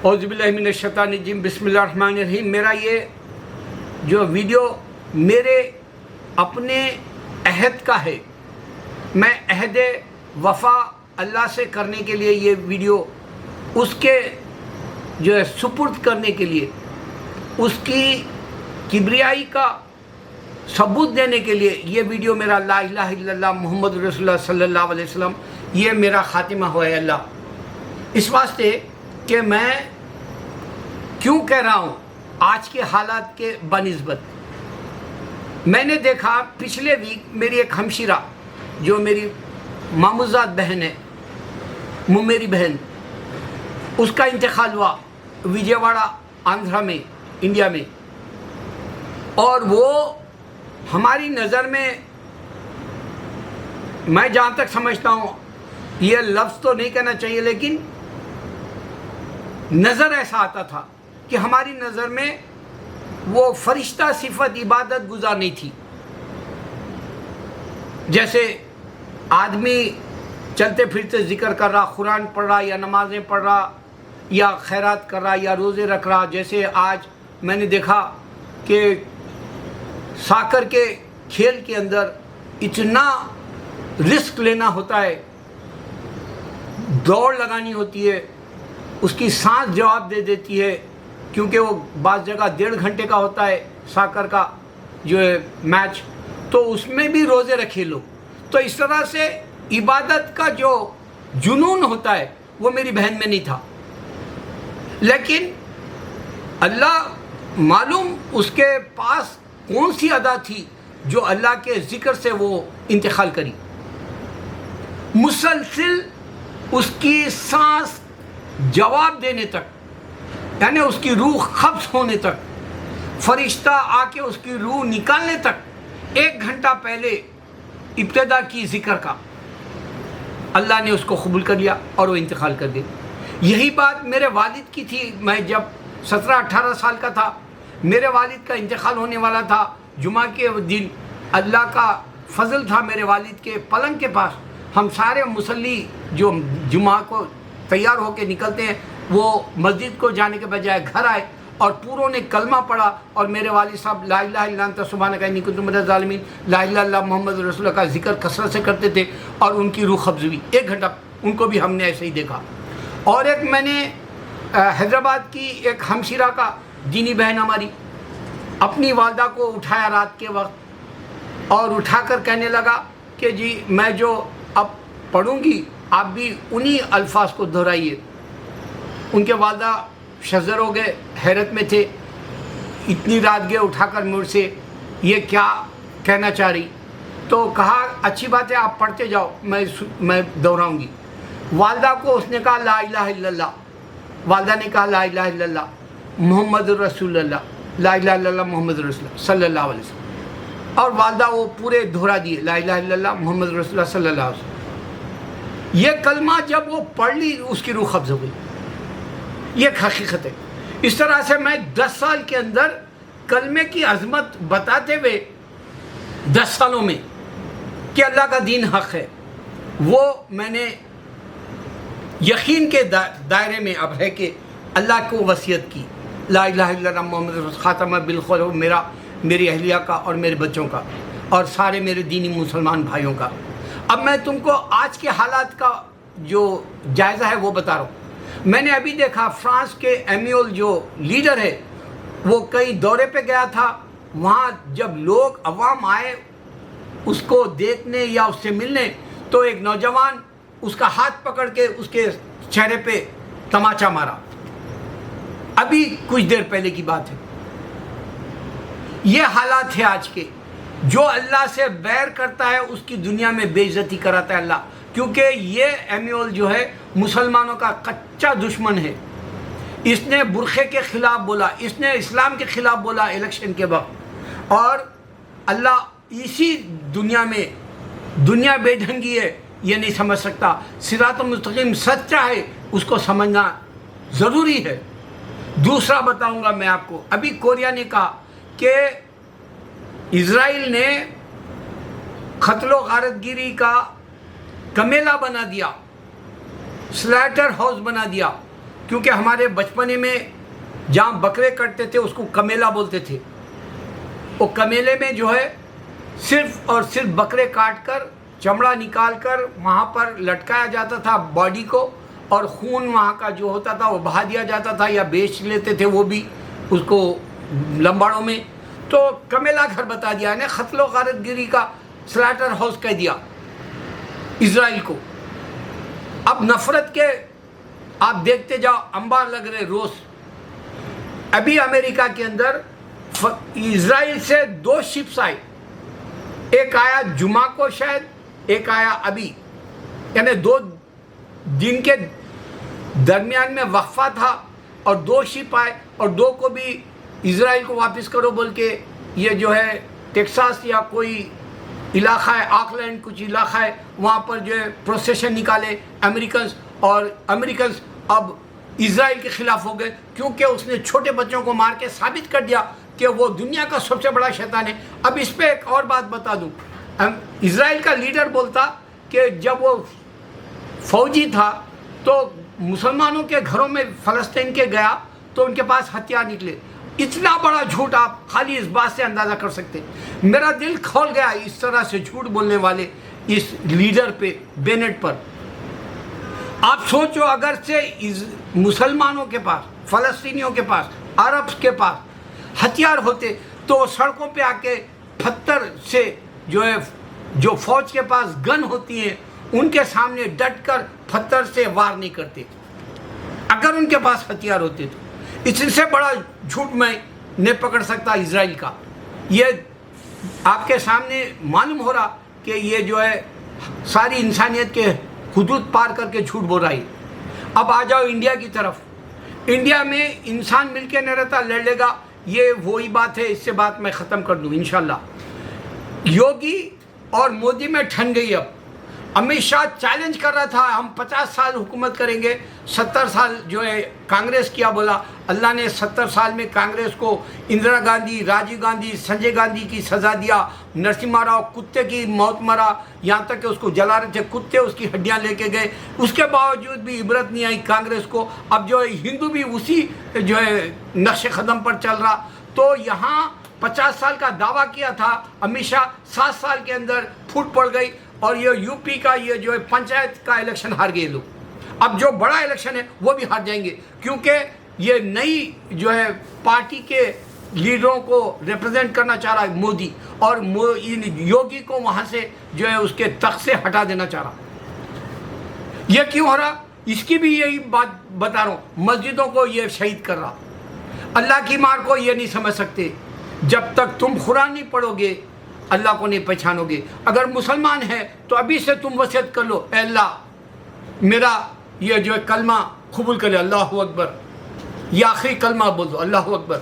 اعوذ باللہ من الشیطان الرجیم بسم اللہ الرحمن الرحیم۔ میرا یہ جو ویڈیو میرے اپنے عہد کا ہے، میں عہد وفا اللہ سے کرنے کے لیے یہ ویڈیو اس کے جو ہے سپرد کرنے کے لیے، اس کی کبریائی کا ثبوت دینے کے لیے یہ ویڈیو میرا لا الہ الا اللہ محمد رسول اللہ صلی اللہ علیہ وسلم یہ میرا خاتمہ ہوا ہے اللہ۔ اس واسطے کہ میں کیوں کہہ رہا ہوں آج کے حالات کے بنسبت، میں نے دیکھا پچھلے ویک میری ایک ہمشیرہ جو میری ماموزاد بہن ہے، میری بہن، اس کا انتقال ہوا وجے واڑہ آندھرا میں، انڈیا میں، اور وہ ہماری نظر میں جہاں تک سمجھتا ہوں یہ لفظ تو نہیں کہنا چاہیے، لیکن نظر ایسا آتا تھا کہ ہماری نظر میں وہ فرشتہ صفت عبادت گزار نہیں تھی۔ جیسے آدمی چلتے پھرتے ذکر کر رہا، قرآن پڑھ رہا، یا نمازیں پڑھ رہا، یا خیرات کر رہا، یا روزے رکھ رہا۔ جیسے آج میں نے دیکھا کہ ساکر کے کھیل کے اندر اتنا رسک لینا ہوتا ہے، دوڑ لگانی ہوتی ہے، اس کی سانس جواب دے دیتی ہے، کیونکہ وہ بعض جگہ 1.5 گھنٹے کا ہوتا ہے ساکر کا جو ہے میچ، تو اس میں بھی روزے رکھے لوگ۔ تو اس طرح سے عبادت کا جو جنون ہوتا ہے وہ میری بہن میں نہیں تھا، لیکن اللہ معلوم اس کے پاس کون سی ادا تھی جو اللہ کے ذکر سے وہ انتقال کری۔ مسلسل اس کی سانس جواب دینے تک، یعنی اس کی روح قبض ہونے تک، فرشتہ آ کے اس کی روح نکالنے تک 1 گھنٹہ پہلے ابتدا کی ذکر کا، اللہ نے اس کو قبول کر لیا اور وہ انتقال کر گئی۔ یہی بات میرے والد کی تھی۔ میں جب 17-18 سال کا تھا، میرے والد کا انتقال ہونے والا تھا۔ جمعہ کے دن اللہ کا فضل تھا، میرے والد کے پلنگ کے پاس ہم سارے مصلی جو جمعہ کو تیار ہو کے نکلتے ہیں، وہ مسجد کو جانے کے بجائے گھر آئے اور پوروں نے کلمہ پڑھا، اور میرے والد صاحب لا الہ الا انت سبحانک انی کنت من الظالمین، لا الہ الا اللہ محمد رسول اللہ کا ذکر کثرت سے کرتے تھے، اور ان کی روح قبض ہوئی 1 گھنٹہ۔ ان کو بھی ہم نے ایسے ہی دیکھا۔ اور ایک میں نے حیدرآباد کی ایک ہمشیرہ کا دینی بہن ہماری اپنی والدہ کو اٹھایا رات کے وقت، اور اٹھا کر کہنے لگا کہ جی میں جو اب پڑھوں گی آپ بھی انہی الفاظ کو دہرائیے۔ ان کے والدہ شزر ہو گئے، حیرت میں تھے، اتنی رات گئے اٹھا کر مجھ سے یہ کیا کہنا چاہ رہی۔ تو کہا اچھی بات ہے آپ پڑھتے جاؤ، میں دہراؤں گی۔ والدہ کو اس نے کہا لا الہ الا اللہ، والدہ نے کہا لا الہ الا اللہ محمد رسول اللہ، لا الہ الا اللہ محمد رسول اللہ صلی اللہ علیہ وسلم، اور والدہ وہ پورے دہرا دیے لا الہ الا اللہ محمد رسول اللہ صلی اللہ علیہ وسلم۔ یہ کلمہ جب وہ پڑھ لی اس کی روح قبض ہو گئی۔ یہ ایک حقیقت ہے۔ اس طرح سے میں 10 سال کے اندر کلمے کی عظمت بتاتے ہوئے 10 سالوں میں کہ اللہ کا دین حق ہے، وہ میں نے یقین کے دائرے میں اب ہے کہ اللہ کو وصیت کی لا الہ الا اللہ محمد رسول اللہ، خاتمہ بالخیر ہو میری اہلیہ کا اور میرے بچوں کا اور سارے میرے دینی مسلمان بھائیوں کا۔ اب میں تم کو آج کے حالات کا جو جائزہ ہے وہ بتا رہا ہوں۔ میں نے ابھی دیکھا فرانس کے ایمیول جو لیڈر ہے وہ کئی دورے پہ گیا تھا، وہاں جب لوگ عوام آئے اس کو دیکھنے یا اس سے ملنے، تو ایک نوجوان اس کا ہاتھ پکڑ کے اس کے چہرے پہ تماچا مارا۔ ابھی کچھ دیر پہلے کی بات ہے۔ یہ حالات ہے آج کے۔ جو اللہ سے بیر کرتا ہے اس کی دنیا میں بے عزتی کراتا ہے اللہ، کیونکہ یہ ایمیول جو ہے مسلمانوں کا کچا دشمن ہے۔ اس نے برقعے کے خلاف بولا، اس نے اسلام کے خلاف بولا الیکشن کے وقت، اور اللہ اسی دنیا میں دنیا بے ڈھنگی ہے یہ نہیں سمجھ سکتا۔ صراط المستقیم سچا ہے، اس کو سمجھنا ضروری ہے۔ دوسرا بتاؤں گا میں آپ کو، ابھی کوریا نے کہا کہ اسرائیل نے قتل و غارت گیری کا کمیلہ بنا دیا، سلیٹر ہاؤس بنا دیا، کیونکہ ہمارے بچپنے میں جہاں بکرے کٹتے تھے اس کو کمیلا بولتے تھے. وہ کمیلے میں جو ہے صرف اور صرف بکرے کاٹ کر چمڑا نکال کر وہاں پر لٹکایا جاتا تھا باڈی کو, اور خون وہاں کا جو ہوتا تھا وہ بہا دیا جاتا تھا یا بیچ لیتے تھے وہ بھی اس کو لمباڑوں میں. تو کمیلا گھر بتا دیا, یعنی قتل و غارت گیری کا سلیٹر ہاؤس کہہ دیا اسرائیل کو. اب نفرت کے آپ دیکھتے جاؤ انبار لگ رہے روز. ابھی امریکہ کے اندر اسرائیل سے 2 شپس آئے, ایک آیا جمعہ کو شاید, ایک آیا ابھی, یعنی 2 دن کے درمیان میں وقفہ تھا, اور 2 شپ آئے اور 2 کو بھی اسرائیل کو واپس کرو بول کے یہ جو ہے ٹیکساس یا کوئی علاقہ ہے, آکلینڈ کچھ علاقہ ہے, وہاں پر جو ہے پروسیشن نکالے امریکنز, اور امریکنز اب اسرائیل کے خلاف ہو گئے کیونکہ اس نے چھوٹے بچوں کو مار کے ثابت کر دیا کہ وہ دنیا کا سب سے بڑا شیطان ہے. اب اس پہ ایک اور بات بتا دوں, اسرائیل کا لیڈر بولتا کہ جب وہ فوجی تھا تو مسلمانوں کے گھروں میں فلسطین کے گیا تو ان کے پاس ہتھیار نکلے. اتنا بڑا جھوٹ آپ خالی اس بات سے اندازہ کر سکتے. میرا دل کھول گیا اس طرح سے جھوٹ بولنے والے اس لیڈر پہ, بینٹ پر. آپ سوچو اگر سے مسلمانوں کے پاس, فلسطینیوں کے پاس, عرب کے پاس ہتھیار ہوتے تو وہ سڑکوں پہ آ کے پتھر سے جو ہے, جو فوج کے پاس گن ہوتی ہیں ان کے سامنے ڈٹ کر پتھر سے وار نہیں کرتے اگر ان کے پاس ہتھیار ہوتے تو. اس سے بڑا جھوٹ میں نہیں پکڑ سکتا اسرائیل کا. یہ آپ کے سامنے معلوم ہو رہا کہ یہ جو ہے ساری انسانیت کے حدود پار کر کے جھوٹ بول رہا ہے. اب آ جاؤ انڈیا کی طرف. انڈیا میں انسان مل کے نہیں رہتا, لڑ لے گا, یہ وہی بات ہے. اس سے بات میں ختم کر دوں انشاءاللہ. یوگی اور مودی میں ٹھن گئی. اب امت شاہ چیلنج کر رہا تھا ہم 50 سال حکومت کریں گے, 70 سال جو ہے کانگریس کیا بولا. اللہ نے 70 سال میں کانگریس کو اندرا گاندھی, راجیو گاندھی, سنجے گاندھی کی سزا دیا. نرسمہا راؤ کتے کی موت مرا, یہاں تک کہ اس کو جلا رہے تھے کتے, اس کی ہڈیاں لے کے گئے. اس کے باوجود بھی عبرت نہیں آئی کانگریس کو. اب جو ہے ہندو بھی اسی جو ہے نقش قدم پر چل رہا. تو یہاں 50 سال کا دعویٰ کیا تھا امت شاہ, 7 سال کے اندر پھوٹ پڑ گئی. اور یہ یو پی کا یہ جو ہے پنچایت کا الیکشن ہار گئے لوگ. اب جو بڑا الیکشن ہے وہ بھی ہار جائیں گے کیونکہ یہ نئی جو ہے پارٹی کے لیڈروں کو ریپرزینٹ کرنا چاہ رہا ہے مودی, اور یوگی کو وہاں سے جو ہے اس کے تخت سے ہٹا دینا چاہ رہا. یہ کیوں ہو رہا, اس کی بھی یہی بات بتا رہا ہوں. مسجدوں کو یہ شہید کر رہا. اللہ کی مار کو یہ نہیں سمجھ سکتے. جب تک تم قرآن نہیں پڑھو گے اللہ کو نہیں پہچانو گے. اگر مسلمان ہے تو ابھی سے تم وصیت کر لو, اے اللہ میرا یہ جو ہے کلمہ قبول کرے, اللہ اکبر, یہ آخری کلمہ بول دو, اللہ اکبر.